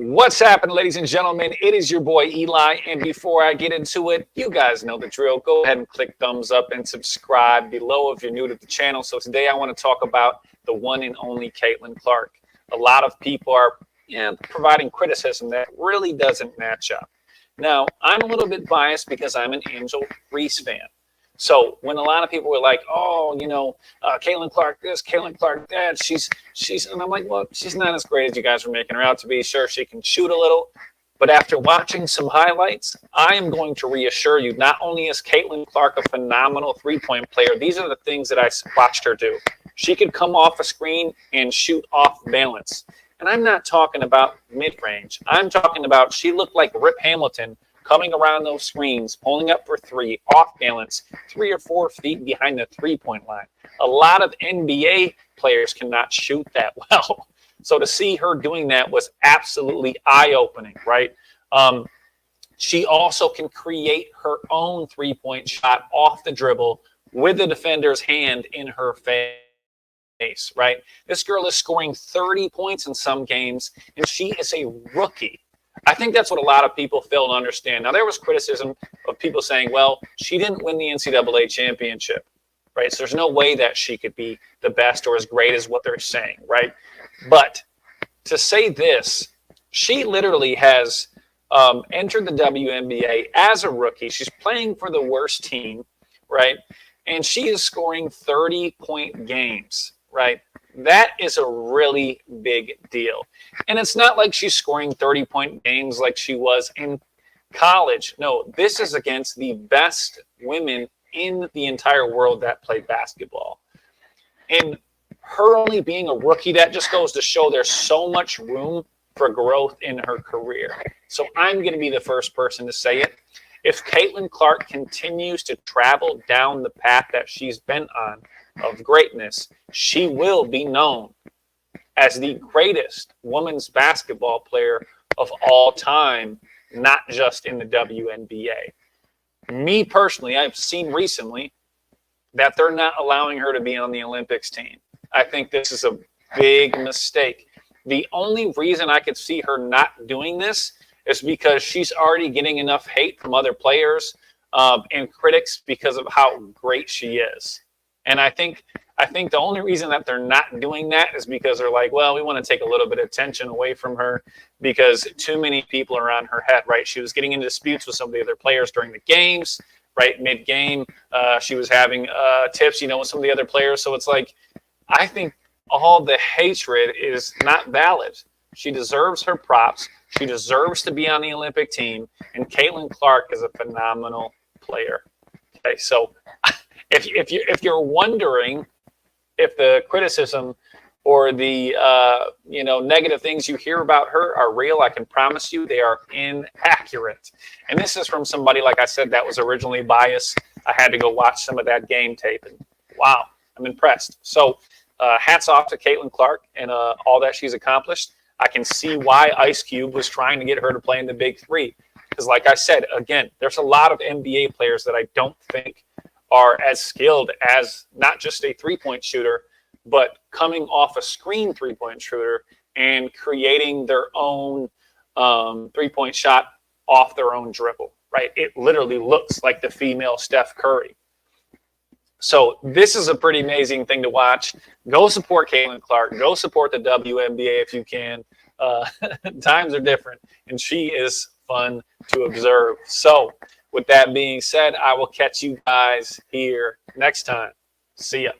What's happening, ladies and gentlemen? It is your boy Eli, and before I get into it, you guys know the drill. Go ahead and click thumbs up and subscribe below if you're new to the channel. So today I want to talk about the one and only Caitlyn Clark. A lot of people are providing criticism that really doesn't match up. Now, I'm a little bit biased because I'm an Angel Reese fan. So when a lot of people were like, oh, Caitlyn Clark this, Caitlyn Clark that, she's, and I'm like, well, she's not as great as you guys are making her out to be. Sure, she can shoot a little. But after watching some highlights, I am going to reassure you, not only is Caitlyn Clark a phenomenal three-point player, these are the things that I watched her do. She could come off a screen and shoot off balance. And I'm not talking about mid-range. I'm talking about she looked like Rip Hamilton coming around those screens, pulling up for three, off balance, 3 or 4 feet behind the three-point line. A lot of NBA players cannot shoot that well. So to see her doing that was absolutely eye-opening, right? She also can create her own three-point shot off the dribble with the defender's hand in her face, right? This girl is scoring 30 points in some games, and she is a rookie. I think that's what a lot of people fail to understand. Now, there was criticism of people saying, well, she didn't win the NCAA championship, right? So there's no way that she could be the best or as great as what they're saying, right? But to say this, she literally has entered the WNBA as a rookie. She's playing for the worst team, right? And she is scoring 30-point games, right? That is a really big deal. And it's not like she's scoring 30-point games like she was in college. No, this is against the best women in the entire world that play basketball. And her only being a rookie, that just goes to show there's so much room for growth in her career. So I'm going to be the first person to say it. If Caitlyn Clark continues to travel down the path that she's been on of greatness, she will be known as the greatest women's basketball player of all time, not just in the WNBA. Me personally, I've seen recently that they're not allowing her to be on the Olympics team. I think this is a big mistake. The only reason I could see her not doing this is because she's already getting enough hate from other players and critics because of how great she is. And I think the only reason that they're not doing that is because they're like, well, we want to take a little bit of attention away from her because too many people are on her head, right? She was getting into disputes with some of the other players during the games, right? Mid-game, she was having tips, with some of the other players. So it's like, I think all the hatred is not valid. She deserves her props. She deserves to be on the Olympic team. And Caitlyn Clark is a phenomenal player. Okay, so if you're wondering if the criticism or the negative things you hear about her are real, I can promise you they are inaccurate. And this is from somebody, like I said, that was originally biased. I had to go watch some of that game tape, and wow, I'm impressed. So hats off to Caitlyn Clark and all that she's accomplished. I can see why Ice Cube was trying to get her to play in the Big Three. Because like I said, again, there's a lot of NBA players that I don't think are as skilled as not just a three-point shooter, but coming off a screen three-point shooter and creating their own three-point shot off their own dribble, right? It literally looks like the female Steph Curry. So this is a pretty amazing thing to watch. Go support Caitlyn Clark. Go support the WNBA if you can. Times are different, and she is fun to observe. So with that being said, I will catch you guys here next time. See ya.